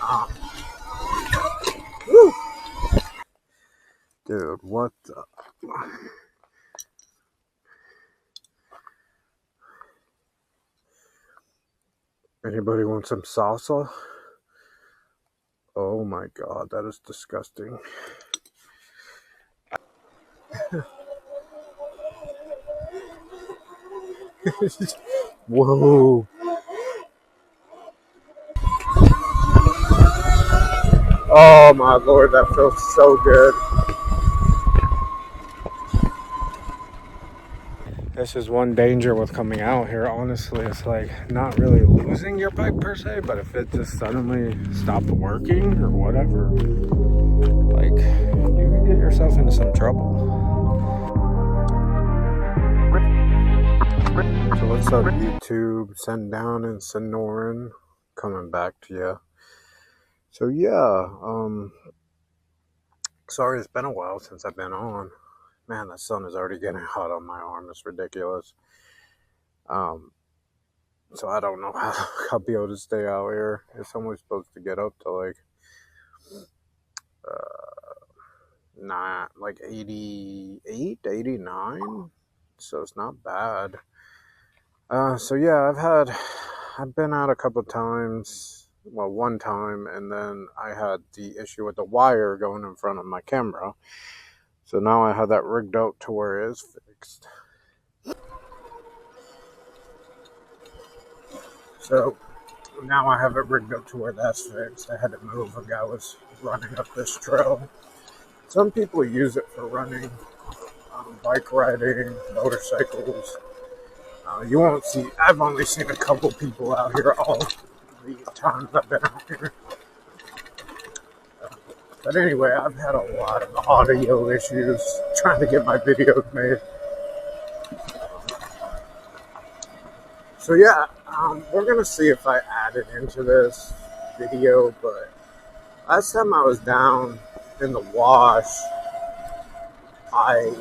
Um, woo. Dude, what the? Anybody want some salsa? Oh my god, that is disgusting. Whoa. Oh my lord, that feels so good. This is one danger with coming out here, honestly. It's like not really losing your bike per se, but if it just suddenly stopped working or whatever, like you can get yourself into some trouble. So what's up, YouTube? Sundown and Sonoran coming back to you. So yeah, sorry it's been a while since I've been on. Man, the sun is already getting hot on my arm. It's ridiculous. So I don't know how I'll be able to stay out here. It's only supposed to get up to like 88, 89. So it's not bad. So yeah, I've been out a couple of times. Well, one time, and then I had the issue with the wire going in front of my camera. So now I have that rigged out to where it is fixed. So now I have it rigged up to where that's fixed. I had to move. A guy was running up this trail. Some people use it for running, bike riding, motorcycles. You won't see, I've only seen a couple people out here all the times I've been out here. But anyway, I've had a lot of audio issues trying to get my videos made. So yeah, we're going to see if I add it into this video, but last time I was down in the wash, I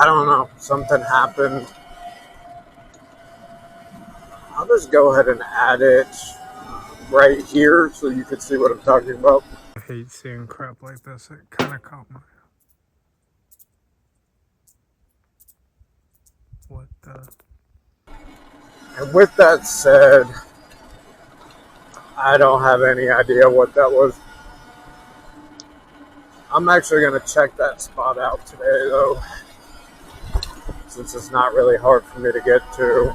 don't know, something happened. I'll just go ahead and add it right here so you can see what I'm talking about. I hate seeing crap like this. It kind of caught my... What the... And with that said, I don't have any idea what that was. I'm actually going to check that spot out today, though, since it's not really hard for me to get to.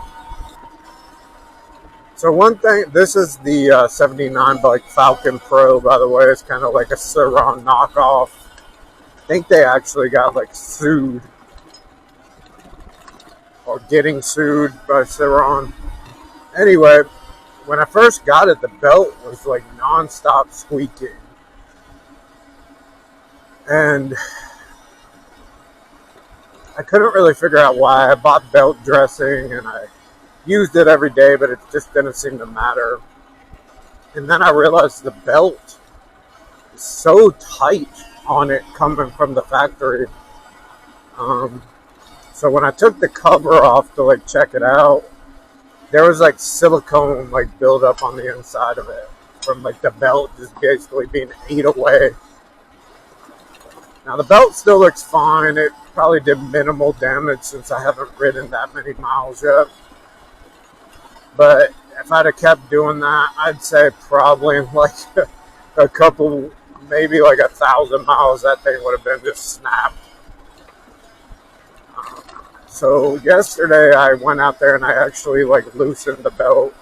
So one thing, this is the 79 like Falcon Pro, by the way. It's kind of like a Sonoran knockoff. I think they actually got like sued or getting sued by Sonoran. Anyway, when I first got it, the belt was like non-stop squeaking. And I couldn't really figure out why. I bought belt dressing and I used it every day, but it just didn't seem to matter. And then I realized the belt is so tight on it coming from the factory. So when I took the cover off to like check it out, there was like silicone like buildup on the inside of it from like the belt just basically being ate away. Now the belt still looks fine. It probably did minimal damage since I haven't ridden that many miles yet. But if I'd have kept doing that, I'd say probably in like a couple, maybe like 1,000 miles, that thing would have been just snapped. So yesterday I went out there and I actually like loosened the belt.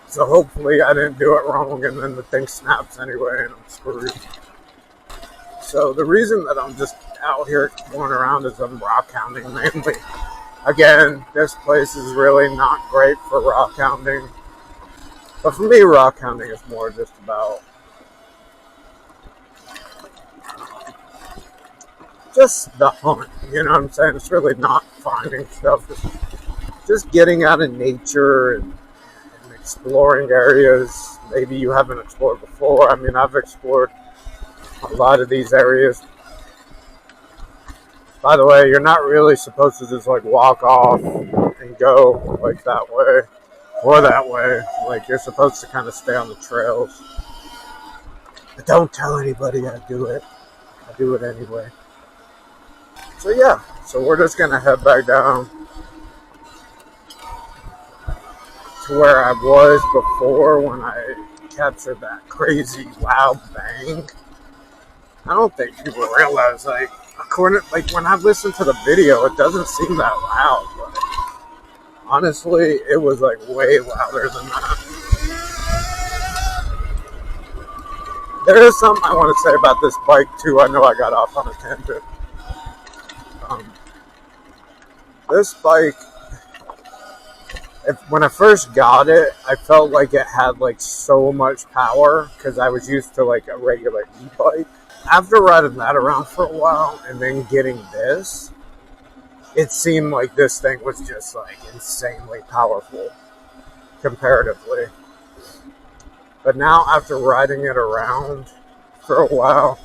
So hopefully I didn't do it wrong and then the thing snaps anyway and I'm screwed. So the reason that I'm just out here exploring around is I'm rockhounding mainly. Again, this place is really not great for rockhounding. But for me, rockhounding is more just about just the hunt. You know what I'm saying? It's really not finding stuff. Just getting out in nature and exploring areas maybe you haven't explored before. I mean, I've explored a lot of these areas. By the way, you're not really supposed to just like walk off and go like that way. or that way. Like, you're supposed to kind of stay on the trails. But don't tell anybody I do it. I do it anyway. So yeah, so we're just gonna head back down to where I was before when I captured that crazy loud bang. I don't think people realize, like, according, like, when I listen to the video, it doesn't seem that loud, but honestly, it was like way louder than that. There is something I want to say about this bike too. I know I got off on a tangent. This bike, when I first got it, I felt like it had like so much power because I was used to like a regular e-bike. After riding that around for a while and then getting this, it seemed like this thing was just like insanely powerful comparatively. But now after riding it around for a while,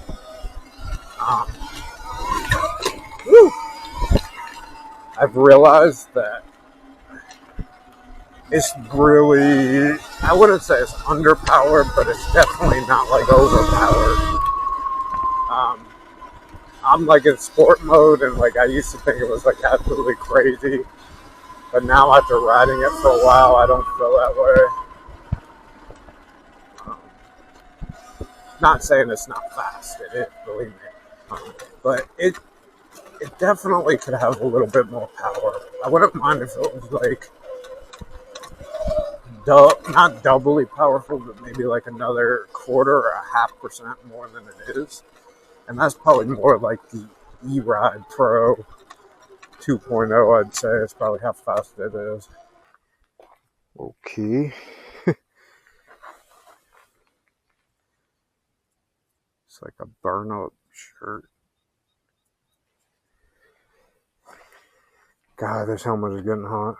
I've realized that it's really, I wouldn't say it's underpowered, but it's definitely not like overpowered. I'm like in sport mode, and like I used to think it was like absolutely crazy, but now after riding it for a while, I don't feel that way. Not saying it's not fast, it is, believe me, but it definitely could have a little bit more power. I wouldn't mind if it was like not doubly powerful, but maybe like another quarter or a 0.5% more than it is. And that's probably more like the E-Ride Pro 2.0, I'd say. It's probably how fast it is. Okay. It's like a burn-up shirt. God, this helmet is getting hot.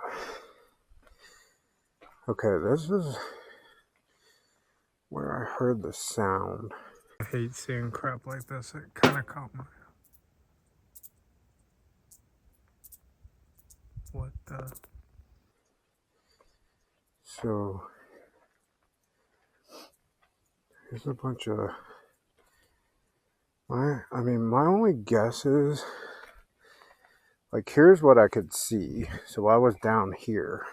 Okay, this is where I heard the sound. I hate seeing crap like this. It kind of caught my... What the... So... Here's a bunch of... my only guess is... Like, here's what I could see. So I was down here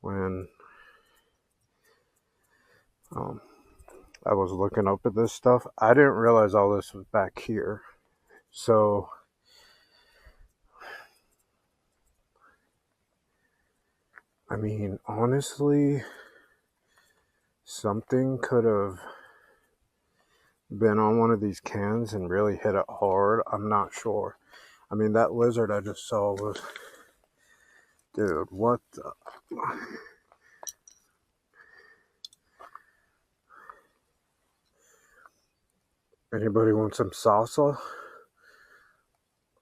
when I was looking up at this stuff. I didn't realize all this was back here. So I mean, honestly, something could have been on one of these cans and really hit it hard. I'm not sure. I mean, that lizard I just saw was... Dude, what the... Anybody want some salsa?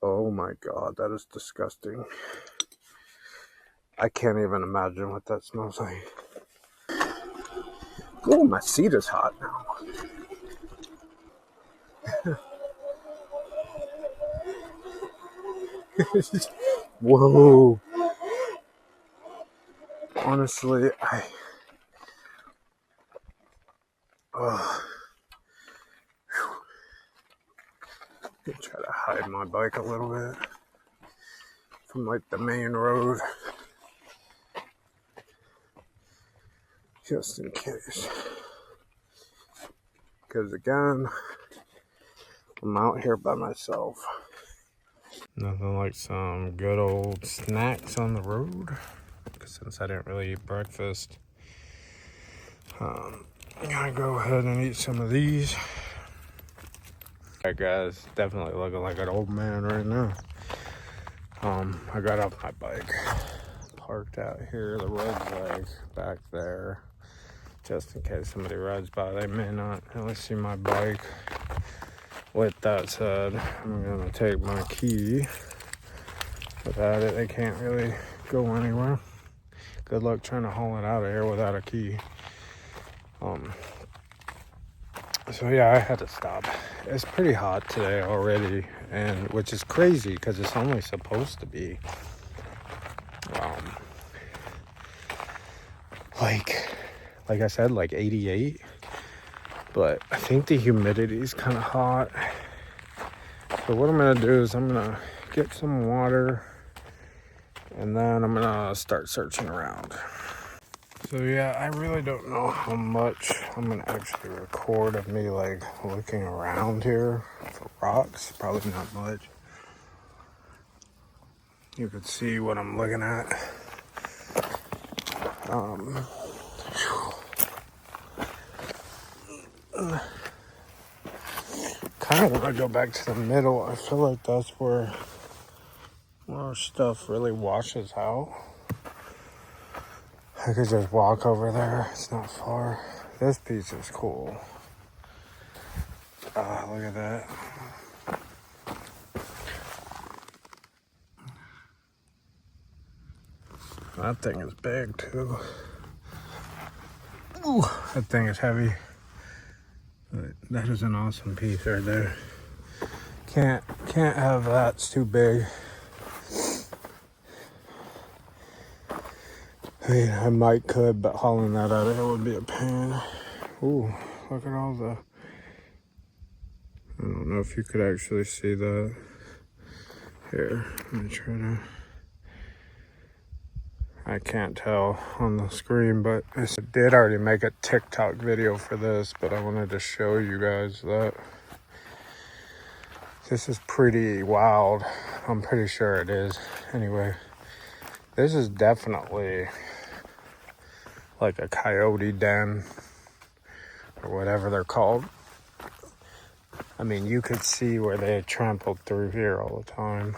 Oh my god, that is disgusting. I can't even imagine what that smells like. Oh, my seat is hot now. Whoa. Honestly, try to hide my bike a little bit from like the main road, just in case. Because again, I'm out here by myself. Nothing like some good old snacks on the road. Since I didn't really eat breakfast, I'm gonna go ahead and eat some of these. That guy's definitely looking like an old man right now. I got off my bike, parked out here, the road's like back there, just in case somebody rides by. They may not really see my bike. With that said, I'm gonna take my key. Without it, they can't really go anywhere. Good luck trying to haul it out of here without a key. So yeah, I had to stop. It's pretty hot today already, and which is crazy because it's only supposed to be like I said, like 88. But I think the humidity is kind of hot. So what I'm gonna do is I'm gonna get some water and then I'm gonna start searching around. So yeah, I really don't know how much I'm gonna actually record of me like looking around here for rocks. Probably not much. You could see what I'm looking at. Kind of want to go back to the middle. I feel like that's where our stuff really washes out. I could just walk over there. It's not far. This piece is cool. Look at that. That thing is big too. Ooh, that thing is heavy. But that is an awesome piece right there. Can't have that. It's too big. I mean, I might could, but hauling that out of here would be a pain. Ooh, look at all the... I don't know if you could actually see that. Here, let me try to... I can't tell on the screen, but I did already make a TikTok video for this, but I wanted to show you guys that this is pretty wild. I'm pretty sure it is. Anyway, this is definitely like a coyote den or whatever they're called. I mean, you could see where they trampled through here all the time.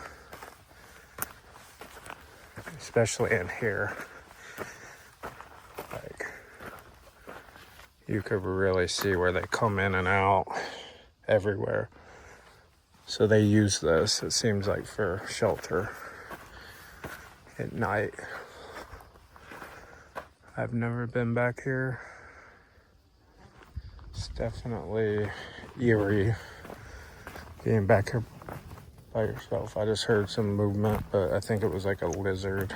Especially in here. Like, you could really see where they come in and out everywhere. So they use this, it seems like, for shelter at night. I've never been back here. It's definitely eerie being back here by yourself. I just heard some movement, but I think it was like a lizard.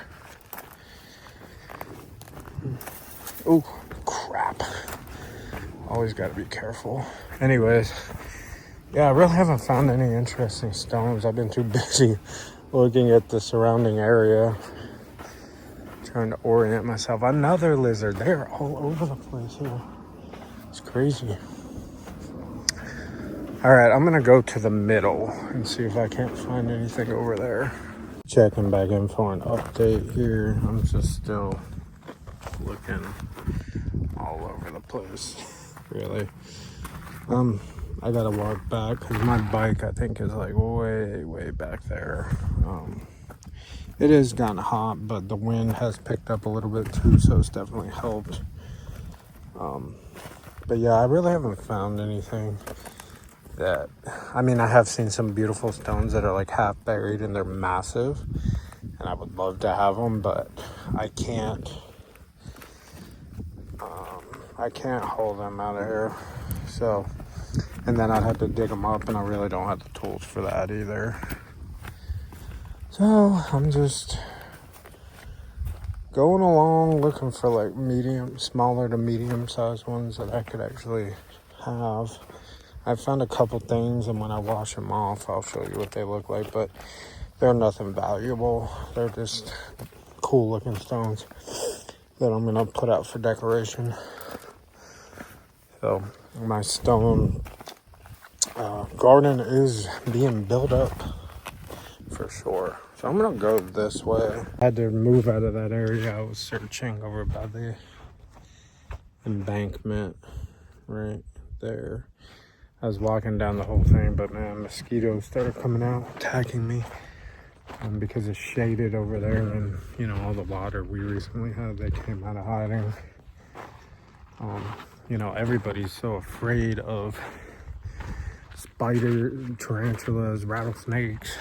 Oh, crap. Always got to be careful. Anyways, yeah, I really haven't found any interesting stones. I've been too busy looking at the surrounding area, trying to orient myself. Another lizard. They're all over the place here. It's crazy. All right, I'm gonna go to the middle and see if I can't find anything over there. Checking back in for an update here. I'm just still looking all over the place, really. I gotta walk back because my bike, I think, is like way back there. It is gotten hot, but the wind has picked up a little bit too, so it's definitely helped. But yeah, I really haven't found anything that, I mean, I have seen some beautiful stones that are like half buried and they're massive, and I would love to have them, but I can't haul them out of here. So, and then I'd have to dig them up, and I really don't have the tools for that either. So I'm just going along looking for like smaller to medium sized ones that I could actually have. I found a couple things, and when I wash them off, I'll show you what they look like, but they're nothing valuable. They're just cool looking stones that I'm gonna put out for decoration. So my stone garden is being built up for sure. So I'm gonna go this way. I had to move out of that area. I was searching over by the embankment right there. I was walking down the whole thing, but man, mosquitoes started coming out, attacking me. Because it's shaded over there, and you know, all the water we recently had, they came out of hiding. You know, everybody's so afraid of spiders, tarantulas, rattlesnakes.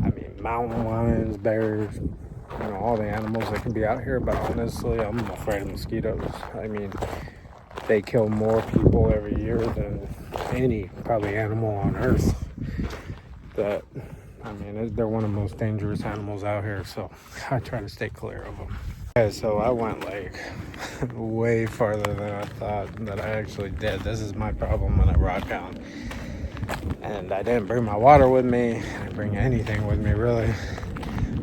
I mean, mountain lions, bears, you know, all the animals that can be out here. But honestly, I'm afraid of mosquitoes. I mean, they kill more people every year than any probably animal on earth. I mean, they're one of the most dangerous animals out here, so I try to stay clear of them. Okay, so I went like way farther than I thought that I actually did. This is my problem when I rock hound. And I didn't bring my water with me. I didn't bring anything with me really,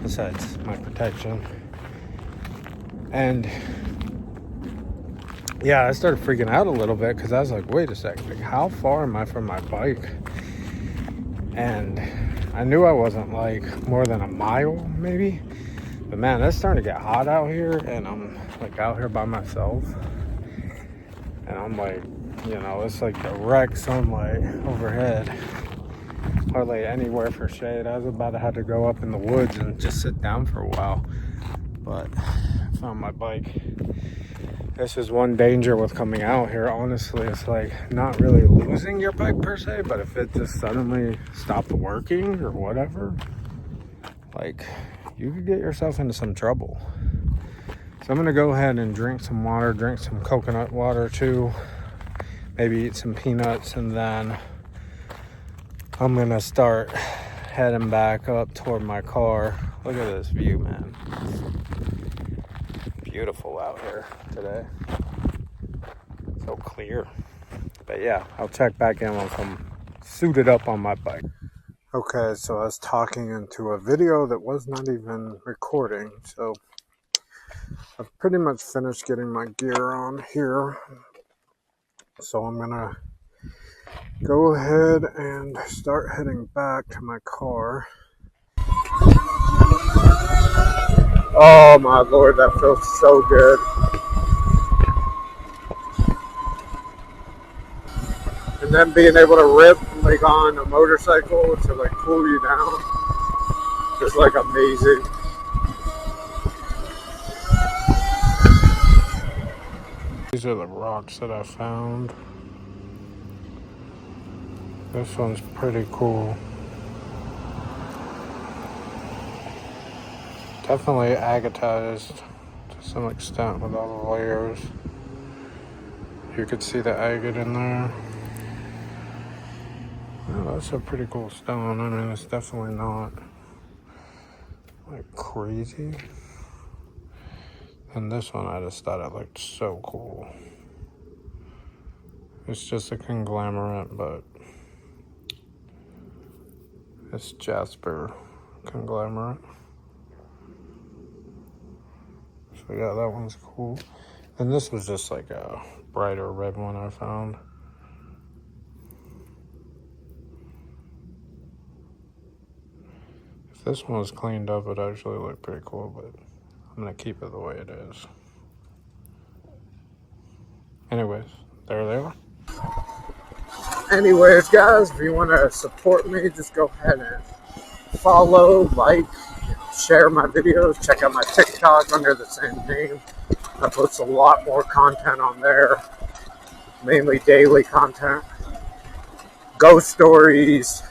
besides my protection. And yeah, I started freaking out a little bit because I was like, wait a second, like, how far am I from my bike? And I knew I wasn't like more than a mile maybe. But man, it's starting to get hot out here, and I'm like out here by myself. And I'm like, you know, it's like direct sunlight overhead. Hardly anywhere for shade. I was about to have to go up in the woods and just sit down for a while. But I found my bike. This is one danger with coming out here. Honestly, it's like not really losing your bike per se, but if it just suddenly stopped working or whatever, like you could get yourself into some trouble. So I'm gonna go ahead and drink some water, drink some coconut water too, maybe eat some peanuts, and then I'm gonna start heading back up toward my car. Look at this view, man. Beautiful out here today. So clear. But yeah, I'll check back in once I'm suited up on my bike. Okay, so I was talking into a video that was not even recording, so I've pretty much finished getting my gear on here. So I'm gonna go ahead and start heading back to my car. Oh my Lord, that feels so good. And then being able to rip like on a motorcycle to like cool you down is like amazing. These are the rocks that I found. This one's pretty cool. Definitely agatized to some extent with all the layers. You could see the agate in there. Oh, that's a pretty cool stone. I mean, it's definitely not like crazy. And this one, I just thought it looked so cool. It's just a conglomerate, but it's jasper conglomerate. So yeah, that one's cool. And this was just like a brighter red one I found. If this one was cleaned up, it'd actually look pretty cool, but I'm gonna keep it the way it is. Anyways, there they are. Anyways, guys, if you want to support me, just go ahead and follow, like, share my videos. Check out my TikTok under the same name. I post a lot more content on there, mainly daily content, ghost stories,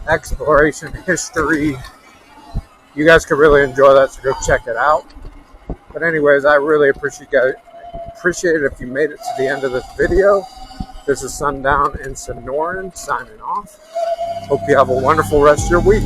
exploration history. You guys could really enjoy that, so go check it out. But anyways, I really appreciate it if you made it to the end of this video. This is Sundown in Sonoran signing off. Hope you have a wonderful rest of your week.